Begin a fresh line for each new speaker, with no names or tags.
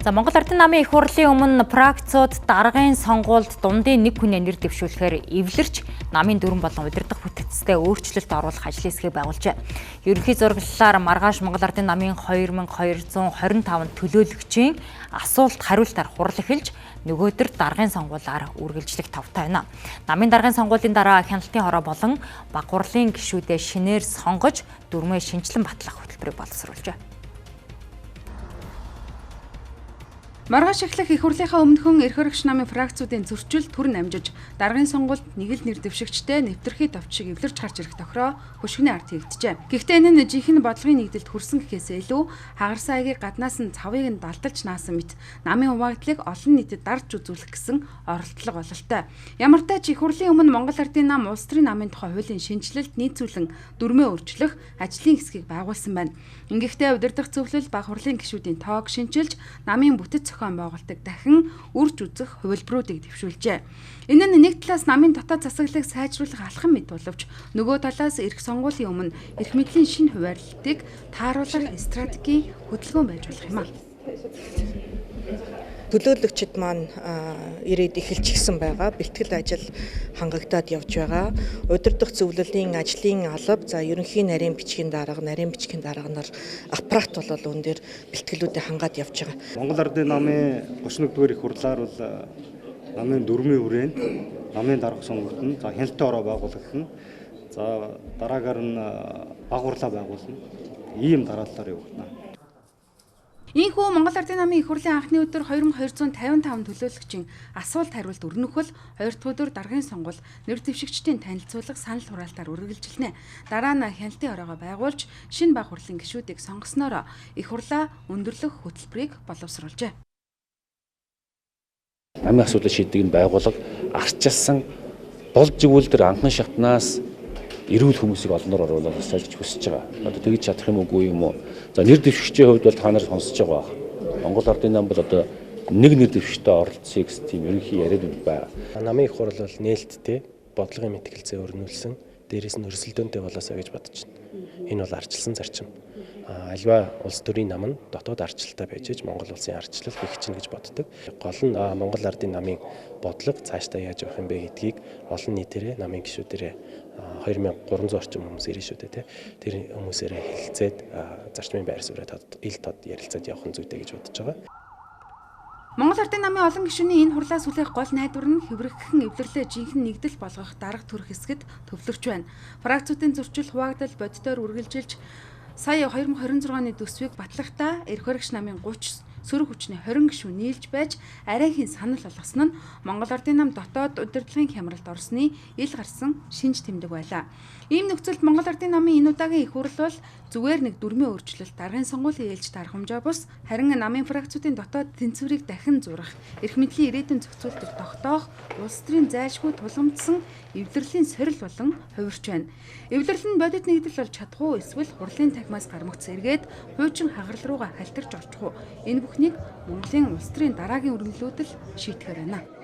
За Монгол Ардын намын их хурлын өмнө практикууд даргын сонгуульд дундын нэг хүний нэр дэвшүүлэхээр эвлэрч намын дүрэн болон удирдах бүтцтэй өөрчлөлт оруулах ажлын хэсгийг байгуулжээ. Ерөнхий зураглалаар маргааш Монгол Ардын намын 2225 төлөөлөгчийн асуулт хариултаар хурал эхэлж нөгөөдөр даргын сонгуулиар үргэлжлэх тавтай байна. Намын даргын сонгуулийн дараа хяналтын хороо болон баг хурлын гишүүдээ шинээр сонгож дүрмээ шинжилэн батлах хөтөлбөрийг боловсруулжээ.
Маргааш эхлэх их хурлынхаа өмнөхөн эрх хөрөгч намын фракцуудын зөрчил түр намжиж даргын сонгуульд нэг л нэр дэвшигчтэй нэвтрхий товчшиг эвлэрч гарч ирэх тохироо хөшгөний ард хийгджээ. Гэхдээ энэ нь жинхэнэ бодлогын нэгдэлд хүрсэн гэхээсээ илүү хагарсан аягийг гаднаас нь цавыг нь далдалж наасан мэт намын хуваагдлыг олон нийтэд дарж үзүүлэх гэсэн оролдлого бололтой. Ямар ч тач их хурлын өмнө Монгол Ардын нам улс төрийн намын тухай хуулийн шинжилэлд нийцүүлэн дүрмээ өөрчлөх ажлын хэсгийг байгуулсан байна. Ингэхдээ удирдах зөвлөл баг хурлын гишүүдийн тоог шинжилж намын бүтэц зохион байгуулалтыг дахин үрж үзэх хувилбаруудыг дэвшүүлжээ. Энэ нь нэг талаас намын дотоод засаглалыг сайжруулах алхам мэт боловч нөгөө талаас эрх сонгуулийн өмнө эрх мэдлийн шинэ хуваарлалтыг тааруулах стратегийн хөдөлгөөн байж болох юм а.
Төлөөлөгчид маань ирээд эхэлчихсэн байгаа. Бэлтгэл ажил хангагдаад явж байгаа. Удирдах зөвлөлийн ажлын алба, за ерөнхий нарийн бичгийн дарга нар аппарат болол өн дээр бэлтгэлүүдээ хангаад явж байгаа.
Монгол Ардын намын 31-р их хурлаар бол намын дүрмийн хүрээнд намын дарга сонгуульд нь за хяналтын ороо байгуулах нь за дараагаар нь баг хурлаа байгуулна. Ийм дараалалаар явагдана.
Ийхүү Монгол Ардын намын их хурлын анхны өдөр 2255 төлөөлөгчийн асуулт хариулт өрнөхөл 2 дахь өдөр даргын сонгуул нэр дэвшигчдийн танилцуулга санал хураалтаар үргэлжилнэ. Дараа нь хяналтын ороогоо байгуулж шинэ баг хурлын гишүүдийг сонгосноор их хурлаа өндөрлөх хөтөлбөрийг боловсруулжээ.
Намын асуудал шийддэг нь байгууллага арчилсан болж игүүл төр анхан шатнаас эрүүл хүмүүсийг олноор оруулах гэж хүсэж байгаа. Одоо тэгж чадах юм уугүй юм уу? За нэр дэвшигчийн хувьд бол та нар сонсож байгаа баг. Монгол Ардын нам бол одоо нэг нэр дэвшигчтэй оролцсон гэсэн тийм ерөнхий яриад байна.
Намын их хурл бол нээлттэй бодлогын мэтгэлцээ өрнүүлсэн, дээрээс нь өрсөлдөөнтэй болоосаа гэж бодож байна. Энэ бол арчилсан зарчим. Альва улс төрийн нам нь дотоод арчилтаа байж Монгол улсын арчлал бэхжинэ гэж боддог. Гол нь Монгол Ардын намын бодлого цаашдаа яаж явах юм бэ гэдгийг олон нийтээрээ намын гишүүдээрээ 2300 орчим хүмүүс ирэн шүү дээ. Тэр хүмүүсээрээ хэлэлцээд зарчмын байр сууриа ил тод ярилцаад явах нь зүйтэй гэж бодож байгаа.
Монгол Ардын намын олон гишүүний энэ хурлаас үлээх гол найдвар нь хэврэгхэн эвлэрлээ жинхэнэ нэгдэл болгох дарга төрх хэсгэд төвлөрч байна. Фракцуудын зөрчил хуваагдал боддоор үргэлжилж сая 2026 оны төсвийг батлахдаа эрх хөрөгч намын 30 сөрөг хүчний 20 гишүүн нийлж байж арайхийн санал болгосон нь Монгол Ардын нам дотоод удирдлагын хямралд орсны ил гарсан шинж тэмдэг байлаа. Ийм нөхцөлд Монгол Ардын намын энэ удаагийн их хурл бол зүгээр нэг дүрмийн өөрчлөлт даргын сонгуулийн ээлж тархамжаа бус харин намын фракцуудын дотоод тэнцвэрийг дахин зурах, эрх мэдлийн ирээдүйн зохицуултыг тогтоох, улс төрийн зайлшгүй тулгамдсан эвлэрлийн сорил болон хувирч байна. Эвлэрэл нь бодит нэгдэл болж чадах уу эсвэл хурлын тахимаас гармагц эргээд хуучин хагарал руугаа халтарч орчих уу? Энэ бүхнийг Монголын улс төрийн дараагийн үргэлжлүүлэл шийтгэхээр байна.